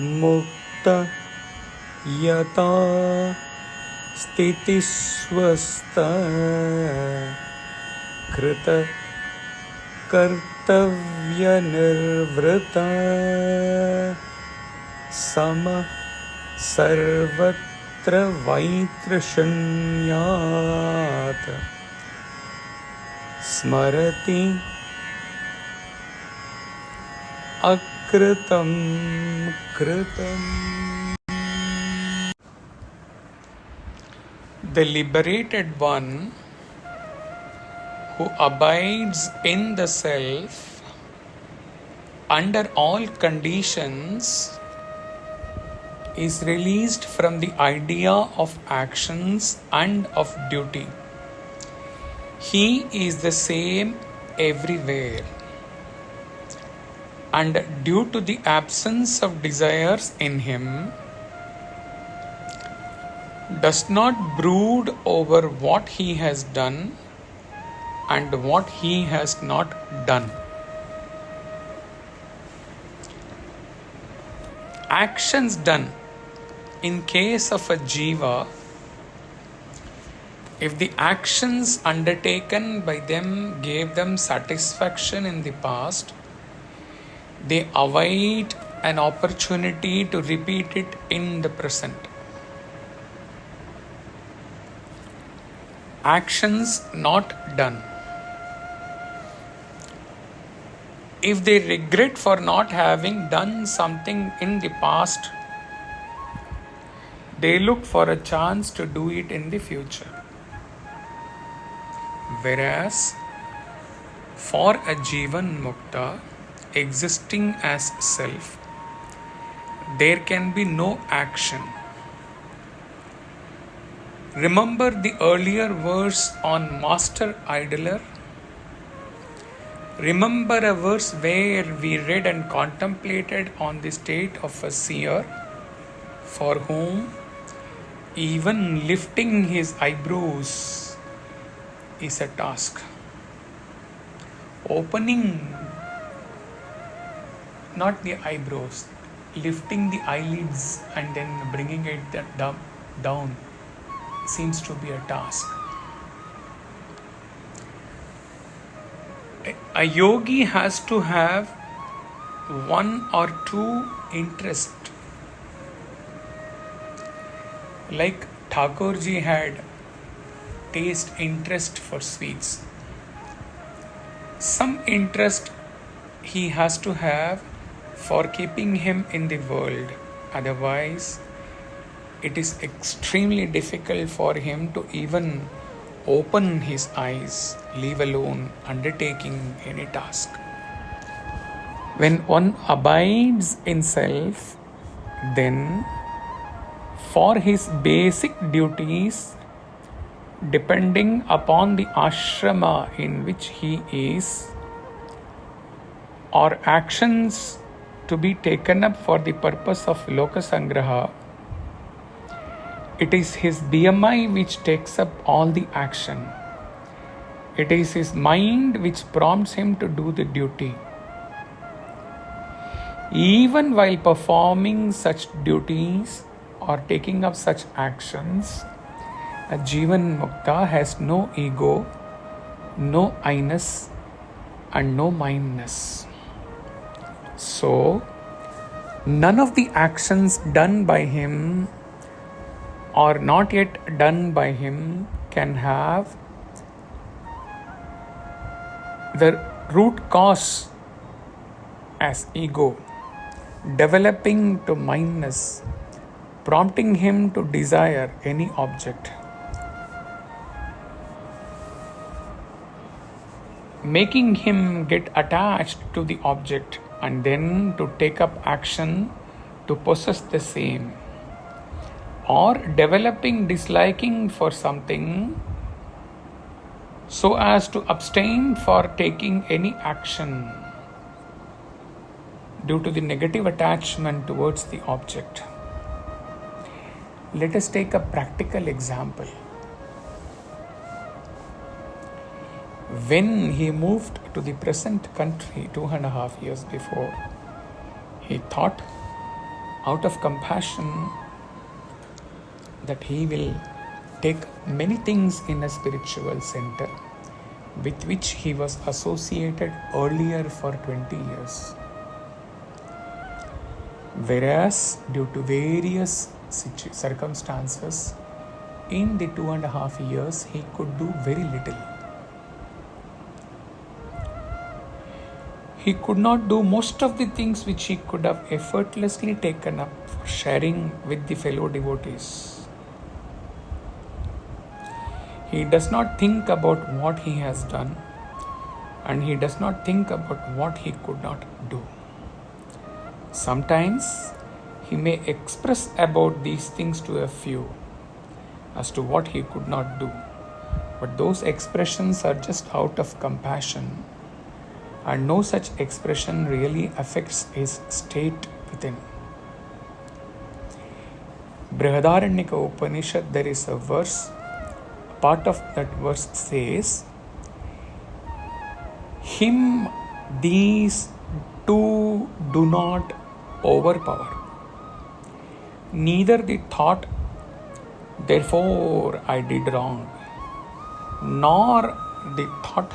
mukto yathāsthitisvasthaḥ kṛtakartavyanirvṛtaḥ samaḥ sarvatra vaitṛṣṇyānna smaratyakṛtaṃ kṛtam. The liberated one who abides in the self under all conditions is released from the idea of actions and of duty. He is the same everywhere, and due to the absence of desires in him, does not brood over what he has done and what he has not done. Actions done in case of a jiva, if the actions undertaken by them gave them satisfaction in the past, they await an opportunity to repeat it in the present. Actions not done. If they regret for not having done something in the past, they look for a chance to do it in the future. Whereas, for a Jivan Mukta existing as self, there can be no action. Remember the earlier verse on Master Idler? Remember a verse where we read and contemplated on the state of a seer for whom even lifting his eyebrows is a task. Opening, not the eyebrows, lifting the eyelids and then bringing it down seems to be a task. A yogi has to have one or two interests. Like Thakurji had taste interest for sweets. Some interest he has to have for keeping him in the world. Otherwise, it is extremely difficult for him to even open his eyes, leave alone undertaking any task. When one abides in self, then for his basic duties, depending upon the ashrama in which he is, or actions to be taken up for the purpose of lokasangraha, it is his BMI which takes up all the action. It is his mind which prompts him to do the duty. Even while performing such duties or taking up such actions, a Jivan Mukta has no ego, no I-ness and no mindness. So, none of the actions done by him or not yet done by him can have the root cause as ego, developing to mindness, prompting him to desire any object, making him get attached to the object and then to take up action to possess the same, or developing disliking for something so as to abstain for taking any action due to the negative attachment towards the object. Let us take a practical example. When he moved to the present country 2.5 years before, he thought out of compassion, that he will take many things in a spiritual center with which he was associated earlier for 20 years. Whereas due to various circumstances, in the 2.5 years, he could do very little. He could not do most of the things which he could have effortlessly taken up for sharing with the fellow devotees. He does not think about what he has done, and he does not think about what he could not do. Sometimes he may express about these things to a few as to what he could not do, but those expressions are just out of compassion, and no such expression really affects his state within. Brihadaranyaka Upanishad, there is a verse, part of that verse says, him these two do not overpower, neither the thought, therefore I did wrong, nor the thought,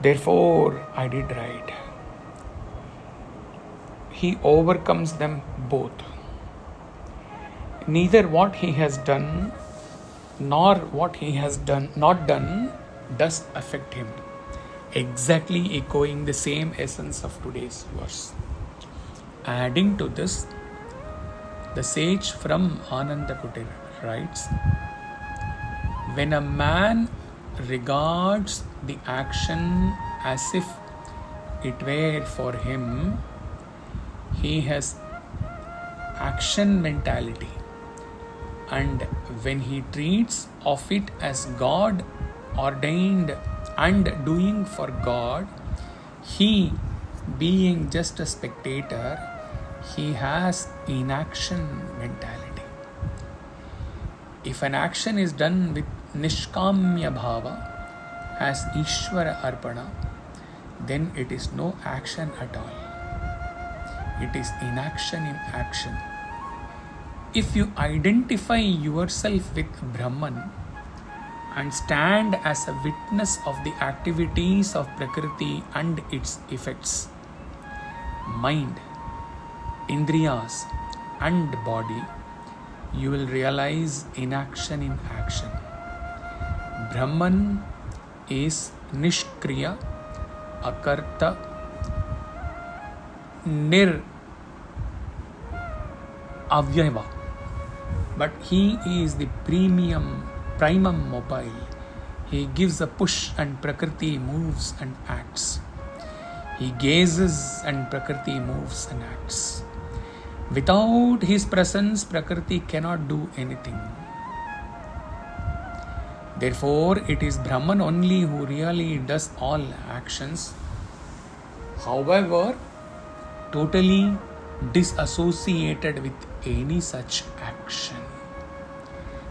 therefore I did right. He overcomes them both. Neither what he has done nor what he has not done does affect him. Exactly echoing the same essence of today's verse. Adding to this, the sage from Ananda Kutir writes, when a man regards the action as if it were for him, he has action mentality, and when he treats of it as God ordained and doing for God, he being just a spectator, he has inaction mentality. If an action is done with nishkamya bhava as Ishvara arpana, then it is no action at all. It is inaction in action. If you identify yourself with Brahman and stand as a witness of the activities of Prakriti and its effects, mind, indriyas and body, you will realize inaction in action. Brahman is nishkriya, akarta, avyava, but he is the primum mobile. He gives a push and Prakriti moves and acts. He gazes and Prakriti moves and acts. Without his presence, Prakriti cannot do anything. Therefore, it is Brahman only who really does all actions. However, totally disassociated with any such action,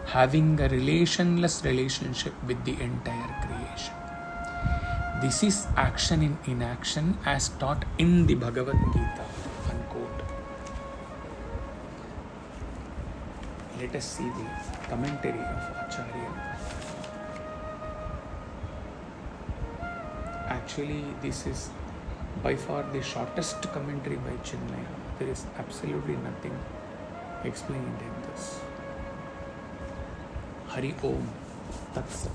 having a relationless relationship with the entire creation. This is action in inaction as taught in the Bhagavad Gita. Unquote. Let us see the commentary of Acharya. Actually, this is by far the shortest commentary by Chinmaya. There is absolutely nothing explained in this. Hari Om Tat Sat.